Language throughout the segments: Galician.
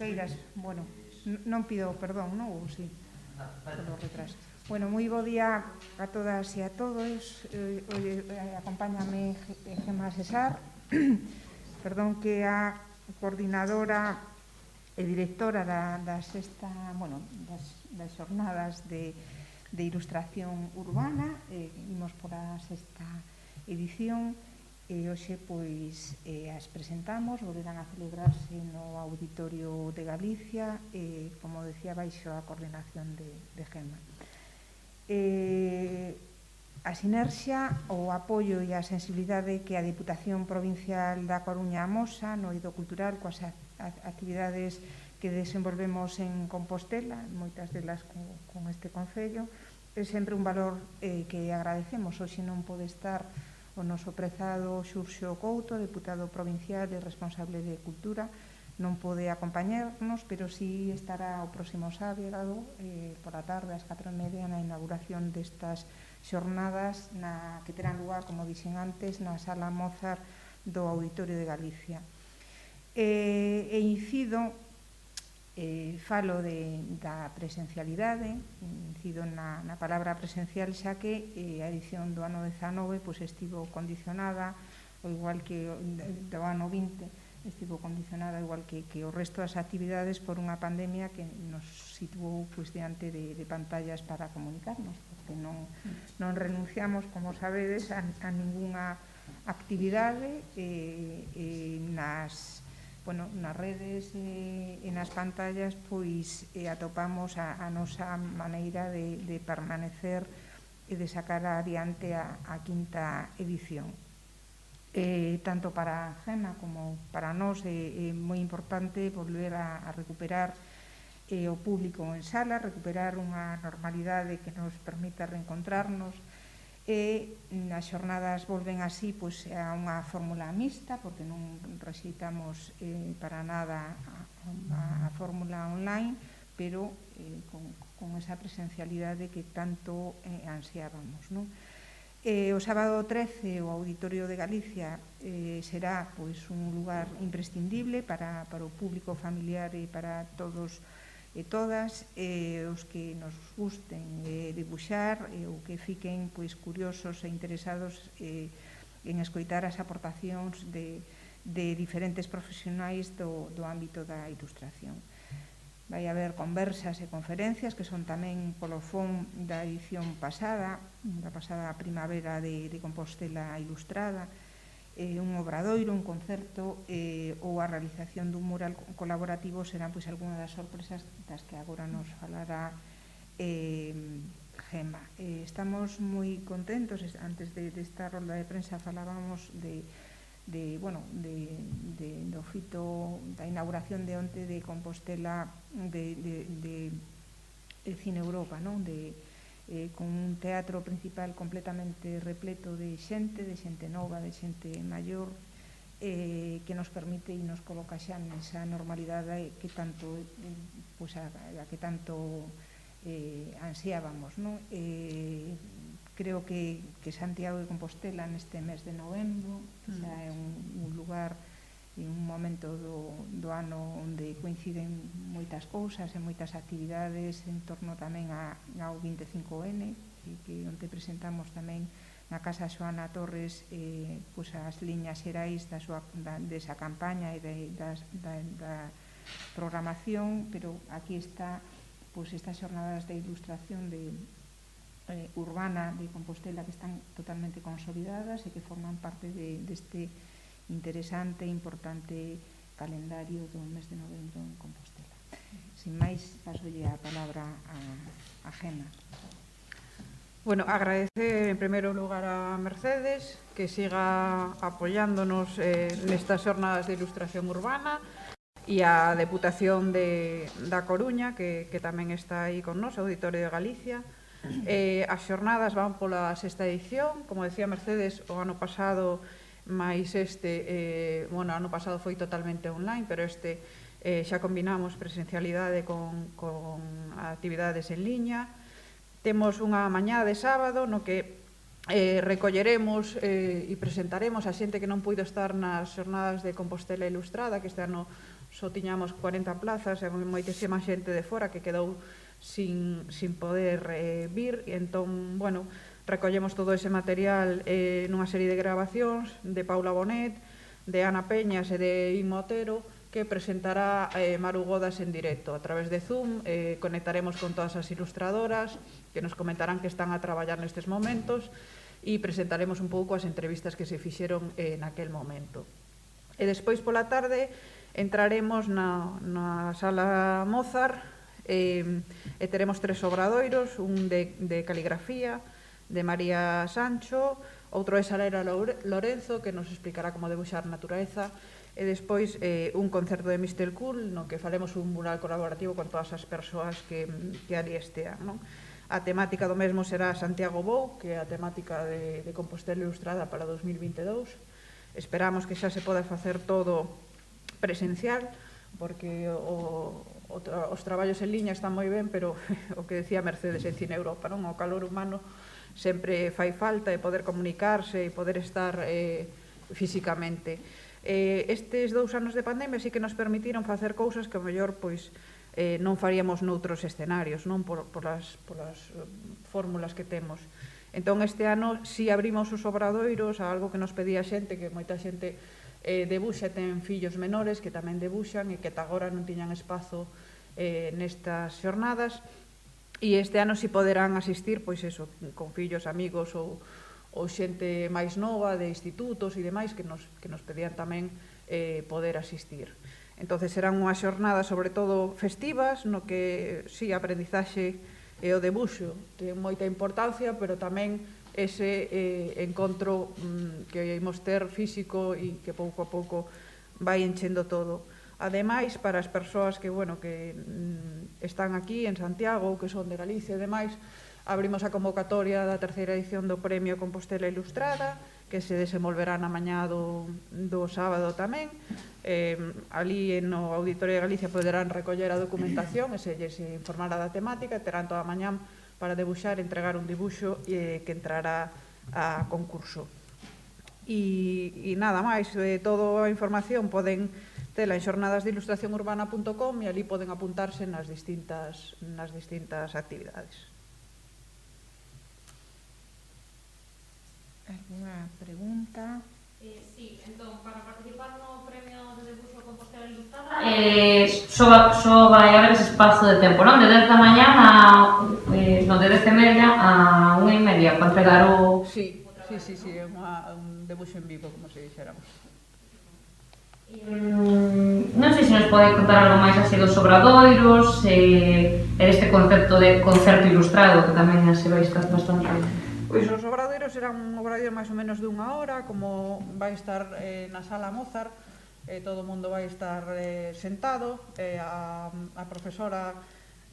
queiras, bueno, non pido perdón, non? Ou si, polo retraso. Bueno, moi bo día a todas e a todos. Acompáñame Gemma Cesar, perdón, que é a coordinadora e directora das xornadas de ilustración urbana. Imos por a sexta edición e hoxe pois as presentamos, volverán a celebrarse no Auditorio de Galicia, como decía, baixo a coordinación de Gemma. A sinerxia, o apoio e a sensibilidade que a Diputación Provincial da Coruña amosa no eido cultural coas actividades que desenvolvemos en Compostela, moitas delas con este concello, é sempre un valor que agradecemos. Hoxe non pode estar o noso prezado Xurxo Couto, deputado provincial e responsable de Cultura, non pode acompañarnos, pero sí estará o próximo sábado pola tarde ás 4:30 na inauguración destas xornadas que terán lugar, como dixen antes, na Sala Mozart do Auditorio de Galicia. E incido, falo da presencialidade, incido na palabra presencial, xa que a edición do ano 19 estivo condicionada, ao igual que do ano 20, estivo condicionada igual que o resto das actividades por unha pandemia que nos situou diante de pantallas para comunicarnos, porque non renunciamos, como sabedes, a ningunha actividade nas redes e nas pantallas, pois atopamos a nosa maneira de permanecer e de sacar adiante a quinta edición. Tanto para Gemma como para nós é moi importante volver a recuperar o público en sala, recuperar unha normalidade que nos permita reencontrarnos. As xornadas volven así a unha fórmula mixta, porque non rexeitamos para nada a fórmula online, pero con esa presencialidade que tanto ansiábamos, non? O sábado 13 o Auditorio de Galicia será un lugar imprescindible para o público familiar e para todos e todas, os que nos gusten dibuixar ou que fiquen curiosos e interesados en escoitar as aportacións de diferentes profesionais do ámbito da ilustración. Vai haber conversas e conferencias que son tamén colofón da edición pasada, da pasada primavera de Compostela Ilustrada, un obradoiro, un concerto ou a realización dun mural colaborativo serán algunhas das sorpresas das que agora nos falará Gemma. Estamos moi contentos. Antes desta rolda de prensa falábamos do fito da inauguración de onte de Compostela de Cine Europa, con un teatro principal completamente repleto de xente nova, de xente maior, que nos permite e nos coloca xa nesa normalidade que tanto ansiábamos. Creo que Santiago de Compostela neste mes de novembro xa é un lugar e un momento do ano onde coinciden moitas cousas e moitas actividades en torno tamén ao 25N, que onde presentamos tamén na Casa Xoana Torres as liñas xerais desa campaña e da programación, pero aquí está estas xornadas de ilustración urbana de Compostela que están totalmente consolidadas e que forman parte deste interesante e importante calendario do mes de novembro en Compostela. Sin máis, pasolle a palabra a Gemma. Bueno, agradecer en primeiro lugar a Mercedes que siga apoiándonos nestas xornadas de ilustración urbana e a Deputación da Coruña que tamén está aí con nos, Auditorio de Galicia. As xornadas van pola sexta edición, como decía Mercedes, o ano pasado máis ano pasado foi totalmente online, pero xa combinamos presencialidade con actividades en liña. Temos unha mañá de sábado no que recolleremos e presentaremos a xente que non puido estar nas xornadas de Compostela Ilustrada, que este ano só tiñamos 40 plazas, e moitísima xente de fora que quedou sin poder vir, e entón, bueno, recollemos todo ese material nunha serie de grabacións de Paula Bonet, de Ana Peñas e de Inmo Otero, que presentará Maru Godas en directo a través de Zoom. Conectaremos con todas as ilustradoras que nos comentarán que están a traballar nestes momentos e presentaremos un pouco as entrevistas que se fixeron naquel momento. E despois pola tarde entraremos na sala Mozart e teremos 3 obradoiros, un de caligrafía, de María Sancho, outro de Sarela Lorenzo, que nos explicará como debuxar natureza, e despois un concerto de Mr. Cool, no que faremos un mural colaborativo con todas as persoas que ali estean, non? A temática do mesmo será Santiago Bou, que é a temática de Compostela Ilustrada para 2022. Esperamos que xa se poda facer todo presencial, porque os traballos en liña están moi ben, pero o que decía Mercedes en Cine Europa, non? O calor humano sempre fai falta, e poder comunicarse e poder estar físicamente. Estes 2 anos de pandemia sí que nos permitiron facer cousas que ao mellor non faríamos noutros escenarios, non por as fórmulas que temos. Entón, este ano sí abrimos os obradoiros a algo que nos pedía xente, que moita xente debuxa, ten fillos menores que tamén debuxan e que ata agora non tiñan espazo nestas xornadas, e este ano si poderán asistir, pois eso, con fillos, amigos ou xente máis nova de institutos e demais que nos pedían tamén poder asistir. Entón, serán unhas xornadas sobre todo festivas, no que si a aprendizaxe e o debuxo ten moita importancia, pero tamén ese encontro que imos ter físico e que pouco a pouco vai enchendo todo. Ademais, para as persoas que están aquí en Santiago ou que son de Galicia e demais, abrimos a convocatoria da 3ª edición do Premio Compostela Ilustrada, que se desenvolverá na mañá do sábado tamén. Ali no Auditorio de Galicia poderán recoller a documentación e se lles informará da temática, e terán toda a mañá para debuxar e entregar un dibuxo que entrará a concurso. E nada máis, toda a información poden tela en xornadasdeilustracionurbana.com, e ali poden apuntarse nas distintas actividades. Alguna pregunta? Sí, entón, para participar no Premio de Debuxo Compostela Ilustrada só vai haber ese espazo de tempo, non? De 10 da mañá de 10:30 a 1:30 para entregar o... Sí, é un debuxo en vivo, como se dixéramos. Non sei se nos pode contar algo máis así dos obradoiros e deste concepto de concerto ilustrado, que tamén se vai estar bastante... Pois os obradoiros serán un obradoiro máis ou menos de 1 hora, como vai estar na sala Mozart, todo o mundo vai estar sentado, a profesora,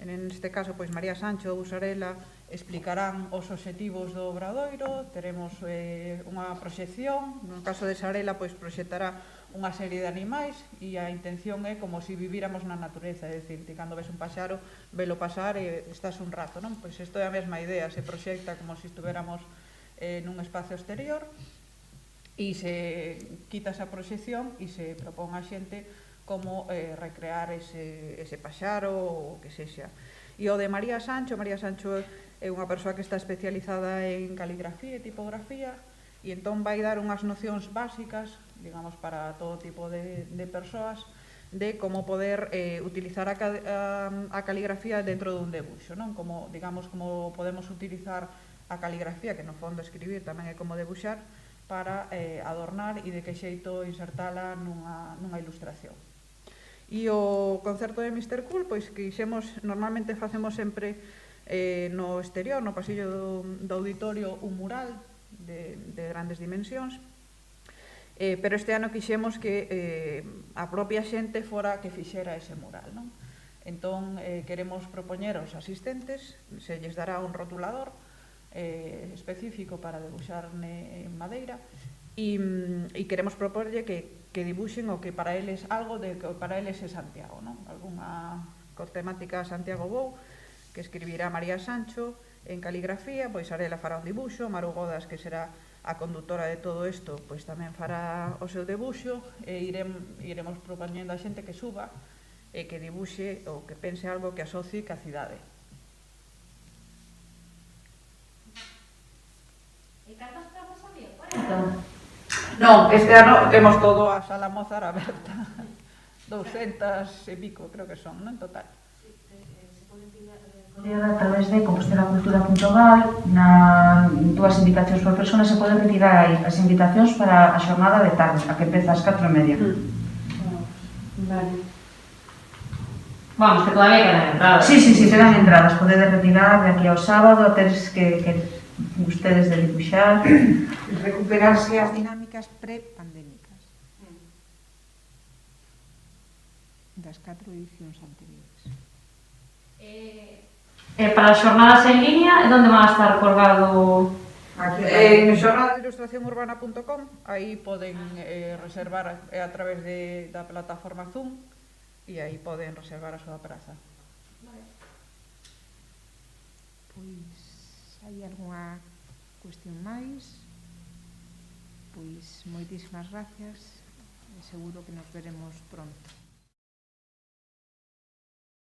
en este caso María Sancho ou Sarela, explicarán os obxectivos do obradoiro, teremos unha proxección, no caso de Sarela proxectará unha serie de animais, e a intención é como se vivíramos na natureza, é dicir, ti cando ves un paxaro, velo pasar e estás un rato, non? Pois isto é a mesma idea, se proxecta como se estuveramos nun espacio exterior, e se quita esa proxección e se propón a xente como recrear ese paxaro ou o que sexa. E o de María Sancho é unha persoa que está especializada en caligrafía e tipografía, e entón vai dar unhas nocións básicas, digamos, para todo tipo de persoas, de como poder utilizar a caligrafía dentro dun debuxo, non? Como, digamos, como podemos utilizar a caligrafía, que no fondo escribir tamén é como debuxar, para adornar e de que xeito insertala nunha ilustración. E o concerto de Mr. Cool, pois que normalmente facemos sempre no exterior, no pasillo do auditorio, un mural de grandes dimensións, pero este ano quixemos que a propia xente fora que fixera ese mural, non? Entón, queremos propoñer aos asistentes, se lles dará un rotulador específico para debuxar en madeira, e queremos proporlle que dibuxen o que para eles algo de que para eles é Santiago, non? Alguna temática Santiago Bou, que escribirá María Sancho en caligrafía, pois Arela fará un dibuxo, Maru Godas, que será a condutora de todo isto pois tamén fará o seu debuxo e iremos propoñendo a xente que suba e que dibuxe ou que pense algo que asocie ca cidade. E cantas plazas había? 40? Non, este ano temos todo a Sala Mozart aberta. 200 e pico, creo que son, non? En total. A través de compostelacultura.gal na túas indicacións por persona se poden retirar aí as invitacións para a xornada de tarde, a que empeza ás 4:30. Vale. Vamos, que todavía quedan entradas. Sí, quedan entradas, podedes retirar de aquí ao sábado, teres que ustedes de dibuixar. Recuperarse as dinámicas pre-pandémicas das 4 edicións anteriores. Para as xornadas en línea, onde van a estar colgado? En xornadailustracionurbana.com aí poden reservar a través da plataforma Zoom e aí poden reservar a súa praza. Pois, hai algunha cuestión máis? Pois, moitísimas gracias e seguro que nos veremos pronto.